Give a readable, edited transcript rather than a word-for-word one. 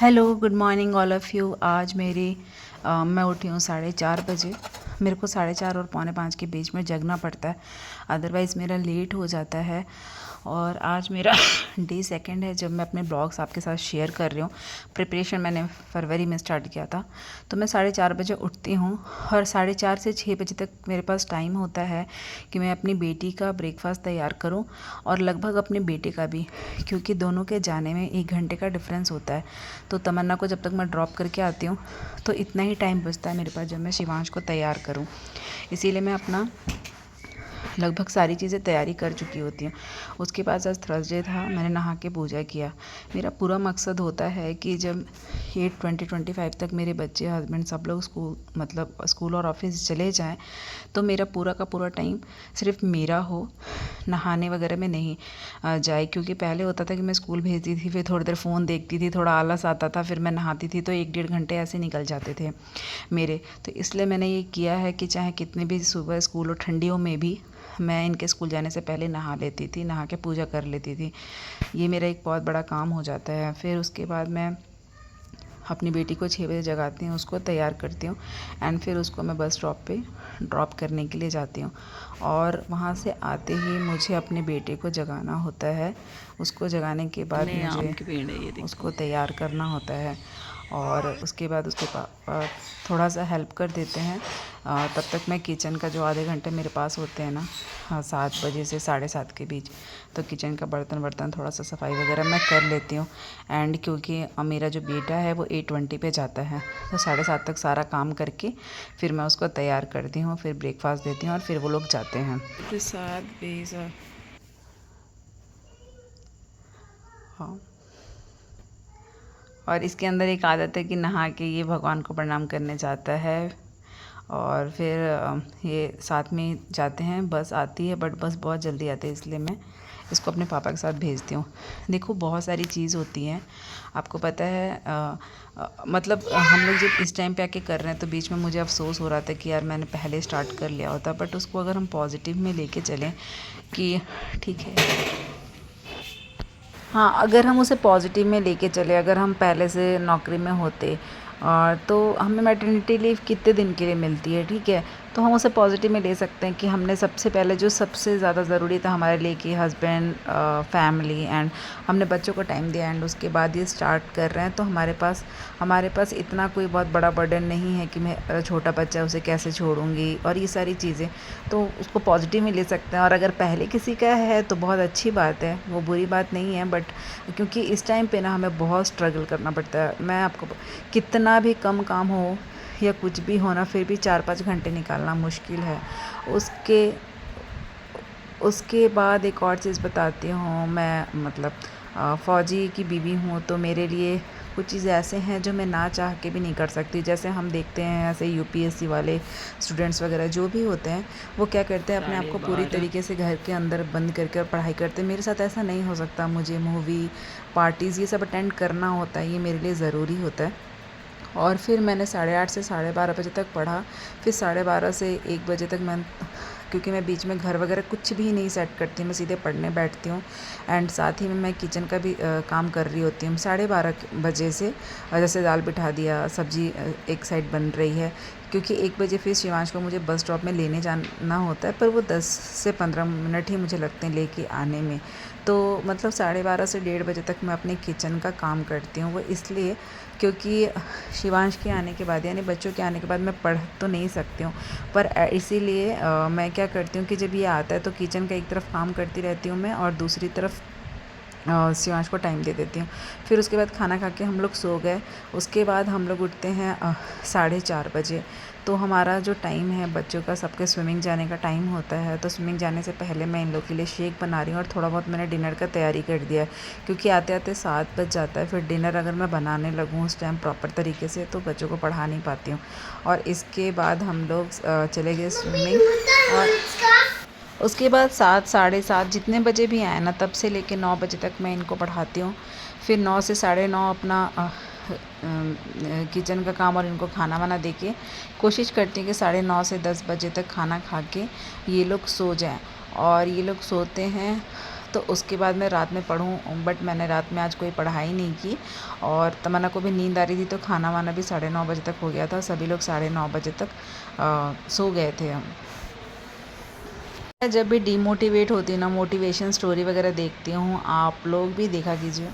Hello, good morning all of you. आज मैं उठी हूँ 4:30 बजे। मेरे को 4:30 और 4:45 के बीच में जगना पड़ता है, अदरवाइज़ मेरा लेट हो जाता है। और आज मेरा डे सेकंड है जब मैं अपने ब्लॉग्स आपके साथ शेयर कर रही हूँ। प्रिपरेशन मैंने फरवरी में स्टार्ट किया था, तो मैं 4:30 बजे उठती हूँ और 4:30 से 6 बजे तक मेरे पास टाइम होता है कि मैं अपनी बेटी का ब्रेकफास्ट तैयार करूँ और लगभग अपने बेटे का भी, क्योंकि दोनों के जाने में 1 घंटे का डिफरेंस होता है। तो तमन्ना को जब तक मैं ड्रॉप करके आती हूँ तो इतना ही टाइम बचता है मेरे पास जब मैं शिवांश को तैयार करूँ। इसीलिए मैं अपना लगभग सारी चीज़ें तैयारी कर चुकी होती हूँ। उसके बाद आज थर्सडे था, मैंने नहा के पूजा किया। मेरा पूरा मकसद होता है कि जब 8:20-25 तक मेरे बच्चे, हस्बैंड सब लोग स्कूल और ऑफिस चले जाएं, तो मेरा पूरा का पूरा टाइम सिर्फ मेरा हो, नहाने वगैरह में नहीं जाए। क्योंकि पहले होता था कि मैं स्कूल भेजती थी, फिर थोड़ी देर फ़ोन देखती थी, थोड़ा आलस आता था, फिर मैं नहाती थी, तो 1-1.5 घंटे ऐसे निकल जाते थे मेरे। तो इसलिए मैंने ये किया है कि चाहे कितने भी सुबह स्कूल हो, ठंडियों में भी मैं इनके स्कूल जाने से पहले नहा लेती थी, नहा के पूजा कर लेती थी। ये मेरा एक बहुत बड़ा काम हो जाता है। फिर उसके बाद मैं अपनी बेटी को 6 बजे जगाती हूँ, उसको तैयार करती हूँ एंड फिर उसको मैं बस स्टॉप पे ड्रॉप करने के लिए जाती हूँ। और वहाँ से आते ही मुझे अपने बेटे को जगाना होता है। उसको जगाने के बाद मुझे उसको तैयार करना होता है और उसके बाद उसके पापा थोड़ा सा हेल्प कर देते हैं। तब तक मैं किचन का जो आधे घंटे मेरे पास होते हैं ना, 7 बजे से 7:30 के बीच, तो किचन का बर्तन थोड़ा सा सफाई वगैरह मैं कर लेती हूँ। एंड क्योंकि मेरा जो बेटा है वो 8:20 पे जाता है, तो 7:30 तक सारा काम करके फिर मैं उसको तैयार करती हूँ, फिर ब्रेकफास्ट देती हूँ और फिर वो लोग जाते हैं। हाँ, और इसके अंदर एक आदत है कि नहा के ये भगवान को प्रणाम करने जाता है और फिर ये साथ में जाते हैं। बस आती है, बट बस बहुत जल्दी आती है, इसलिए मैं इसको अपने पापा के साथ भेजती हूँ। देखो, बहुत सारी चीज़ होती हैं, आपको पता है। हम लोग जब इस टाइम पे आके कर रहे हैं तो बीच में मुझे अफसोस हो रहा था कि यार मैंने पहले स्टार्ट कर लिया होता। बट उसको अगर हम पॉजिटिव में लेके चलें कि ठीक है, हाँ, अगर हम उसे पॉजिटिव में लेके चले, अगर हम पहले से नौकरी में होते और तो हमें मैटरनिटी लीव कितने दिन के लिए मिलती है, ठीक है, तो हम उसे पॉजिटिव में ले सकते हैं कि हमने सबसे पहले जो सबसे ज़्यादा ज़रूरी था हमारे लिए कि हस्बैंड, फैमिली एंड हमने बच्चों को टाइम दिया एंड उसके बाद ये स्टार्ट कर रहे हैं। तो हमारे पास इतना कोई बहुत बड़ा बर्डन नहीं है कि मैं छोटा बच्चा है उसे कैसे छोड़ूंगी और ये सारी चीज़ें, तो उसको पॉजिटिव में ले सकते हैं। और अगर पहले किसी का है तो बहुत अच्छी बात है, वो बुरी बात नहीं है। बट क्योंकि इस टाइम पे ना हमें बहुत स्ट्रगल करना पड़ता है। मैं आपको कितना भी कम काम हो या कुछ भी हो ना, फिर भी 4-5 घंटे निकालना मुश्किल है। उसके उसके बाद एक और चीज़ बताती हूँ। मैं फ़ौजी की बीवी हूँ, तो मेरे लिए कुछ चीज़ ऐसे हैं जो मैं ना चाह के भी नहीं कर सकती। जैसे हम देखते हैं ऐसे यूपीएससी वाले स्टूडेंट्स वगैरह जो भी होते हैं, वो क्या करते हैं, अपने आप को पूरी तरीके से घर के अंदर बंद करके और पढ़ाई करते हैं। मेरे साथ ऐसा नहीं हो सकता। मुझे मूवी, पार्टीज़ ये सब अटेंड करना होता है, ये मेरे लिए ज़रूरी होता है। और फिर मैंने 8:30 से 12:30 बजे तक पढ़ा। फिर 12:30 से 1 बजे तक क्योंकि मैं बीच में घर वगैरह कुछ भी नहीं सेट करती, मैं सीधे पढ़ने बैठती हूँ। एंड साथ ही में मैं किचन का भी काम कर रही होती हूँ 12:30 बजे से। जैसे दाल बिठा दिया, सब्जी एक साइड बन रही है, क्योंकि 1 बजे फिर शिवांश को मुझे बस स्टॉप में लेने जाना होता है, पर वो 10 से 15 मिनट ही मुझे लगते हैं लेके आने में। तो 12:30 से 1:30 बजे तक मैं अपने किचन का काम करती हूँ। वो इसलिए क्योंकि शिवांश के आने के बाद, यानी बच्चों के आने के बाद, मैं पढ़ तो नहीं सकती हूँ। पर इसीलिए मैं क्या करती हूँ कि जब ये आता है तो किचन का एक तरफ काम करती रहती हूँ मैं, और दूसरी तरफ शिवांश को टाइम दे देती हूँ। फिर उसके बाद खाना खा के हम लोग सो गए। उसके बाद हम लोग उठते हैं 4:30 बजे। तो हमारा जो टाइम है, बच्चों का सबके स्विमिंग जाने का टाइम होता है, तो स्विमिंग जाने से पहले मैं इन लोग के लिए शेक बना रही हूँ और थोड़ा बहुत मैंने डिनर का तैयारी कर दिया है, क्योंकि आते आते 7 बज जाता है। फिर डिनर अगर मैं बनाने लगूँ उस टाइम प्रॉपर तरीके से, तो बच्चों को पढ़ा नहीं पाती हूँ। और इसके बाद हम लोग चले गए स्विमिंग। और उसके बाद 7, 7:30 जितने बजे भी आए ना, तब से लेके 9 बजे तक मैं इनको पढ़ाती हूँ। फिर 9 से 9:30 अपना किचन का काम और इनको खाना वाना दे के कोशिश करती हूँ कि 9:30 से 10 बजे तक खाना खा के ये लोग सो जाएं। और ये लोग सोते हैं तो उसके बाद मैं रात में पढूँ, बट मैंने रात में आज कोई पढ़ाई नहीं की। और तमन्ना को भी नींद आ रही थी, तो खाना वाना भी 9:30 बजे तक हो गया था। सभी लोग 9:30 बजे तक सो गए थे हम। मैं जब भी डीमोटिवेट होती हूँ ना, मोटिवेशन स्टोरी वगैरह देखती हूँ, आप लोग भी देखा कीजिए।